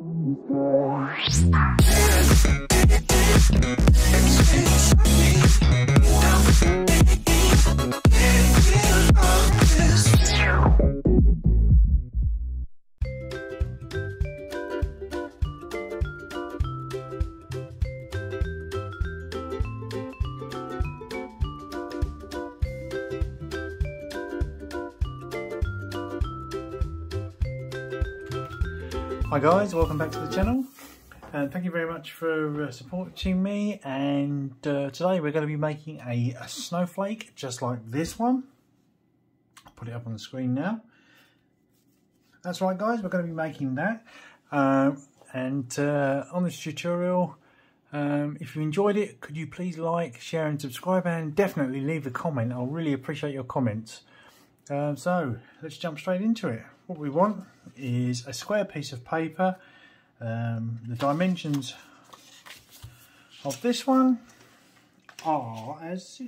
Hi guys, welcome back to the channel and thank you very much for supporting me. And today we're going to be making a snowflake just like this one. I'll put it up on the screen now. That's right guys, we're going to be making that on this tutorial. If you enjoyed it, could you please like, share and subscribe, and definitely leave a comment. I'll really appreciate your comments. So let's jump straight into it. What we want is a square piece of paper. The dimensions of this one are as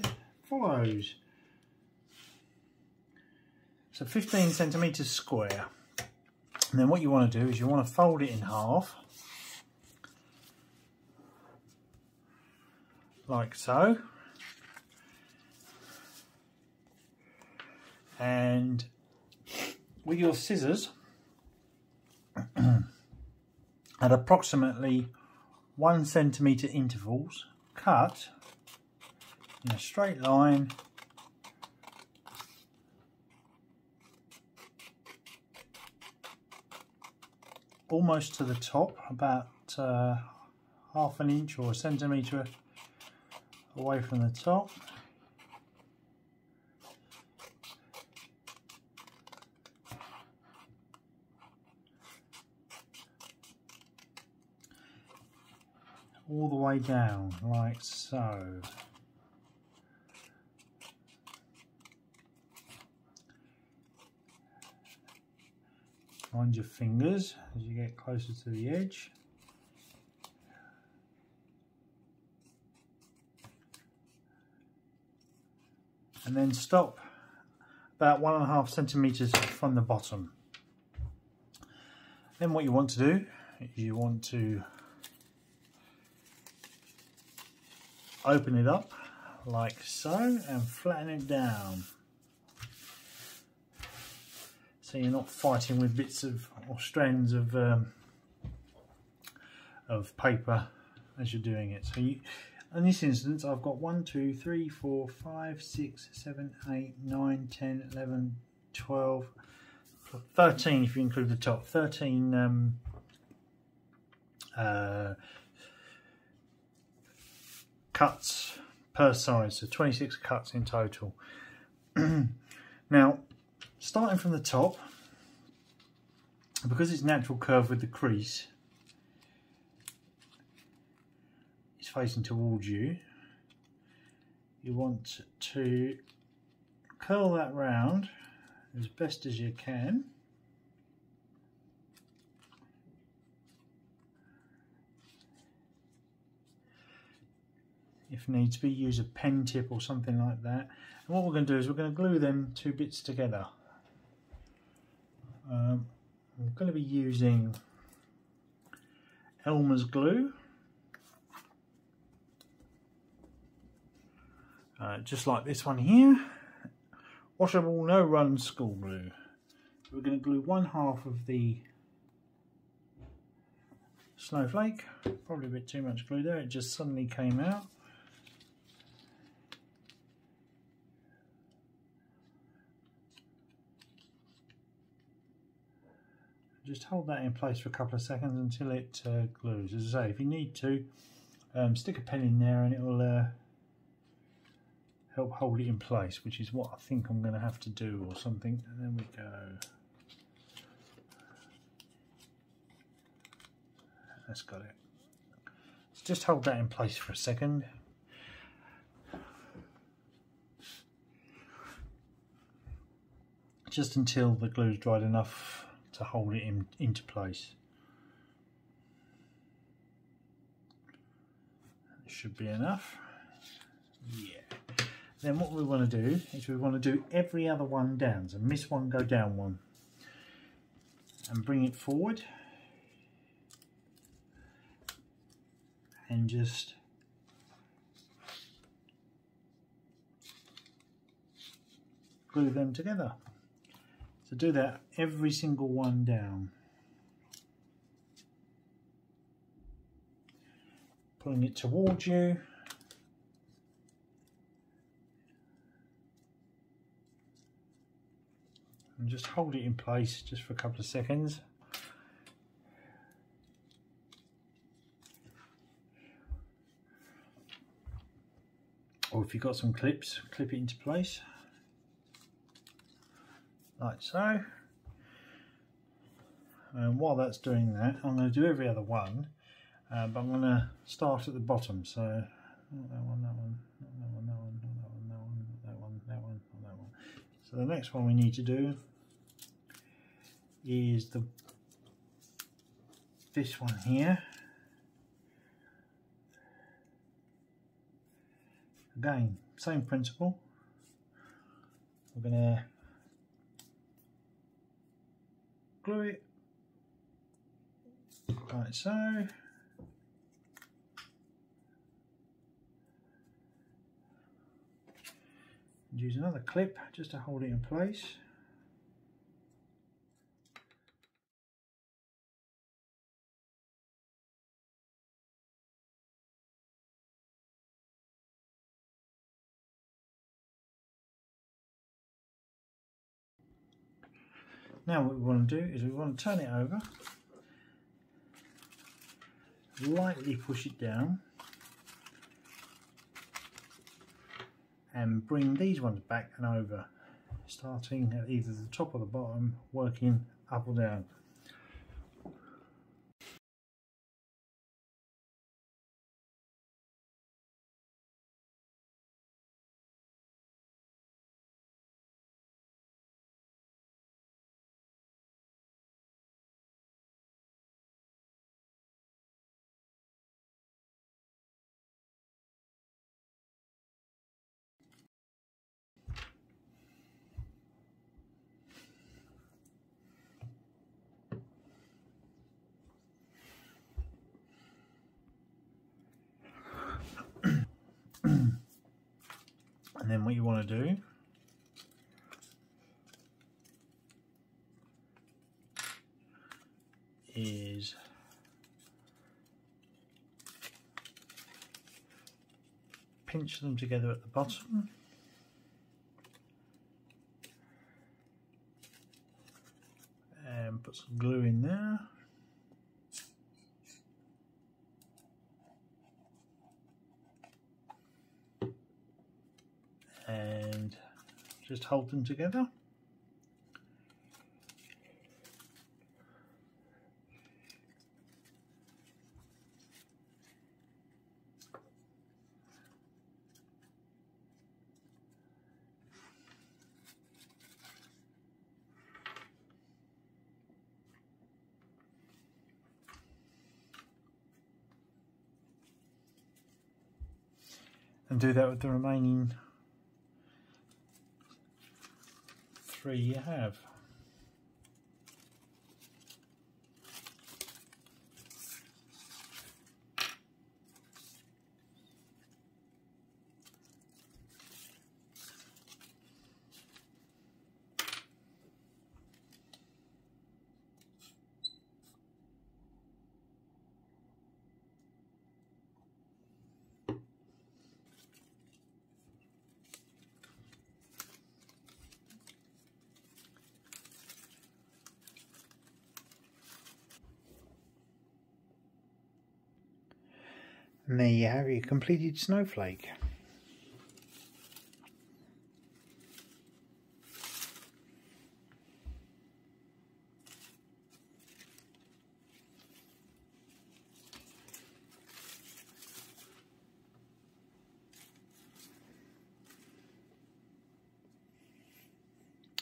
follows. So 15 centimeters square. And then what you want to do is you want to fold it in half, like so. And with your scissors at approximately 1 centimeter intervals, cut in a straight line almost to the top, about half an inch or a centimeter away from the top. All the way down, like so. Mind your fingers as you get closer to the edge. And then stop about 1.5 centimeters from the bottom. Then what you want to do is you want to open it up like so and flatten it down, so you're not fighting with bits of or strands of paper as you're doing it. So you, in this instance, I've got 1, 2, 3, 4, 5, 6, 7, 8, 9, 10, 11, 12, 13 if you include the top, 13 cuts per side, so 26 cuts in total. Now, starting from the top, because it's natural curve with the crease, it's facing towards you, you want to curl that round as best as you can. If needs be, use a pen tip or something like that. And what we're going to do is we're going to glue them two bits together. I'm going to be using Elmer's glue, just like this one here. Washable, no run school glue. We're going to glue 1/2 of the snowflake. Probably a bit too much glue there, it just suddenly came out. Just hold that in place for a couple of seconds until it glues. As I say, if you need to, stick a pen in there and it will help hold it in place, which is what I think I'm going to have to do or something. And then we go. That's got it. Just hold that in place for a second. Just until the glue's dried enough to hold it into place. It should be enough. Yeah. Then what we want to do is we want to do every other one down. So miss one, go down one. And bring it forward. and just glue them together. So do that every single one down. Pulling it towards you. And just hold it in place just for a couple of seconds. Or if you've got some clips, clip it into place. Like so. And while that's doing that, I'm going to do every other one. But I'm going to start at the bottom, so that one, that one, that one, that one, that one, that one, that one, that one, that one. So the next one we need to do is this one here. Again, same principle. We're going to glue it like so. Use another clip just to hold it in place. Now what we want to do is we want to turn it over, lightly push it down, and bring these ones back and over, starting at either the top or the bottom, working up or down. And then what you want to do is pinch them together at the bottom, and put some glue in there. And just hold them together. And do that with the remaining 3 you have. And there you have your completed snowflake.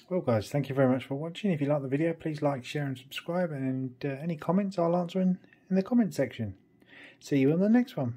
Well guys, thank you very much for watching. If you like the video, please like, share and subscribe, and any comments I'll answer in the comment section. See you on the next one.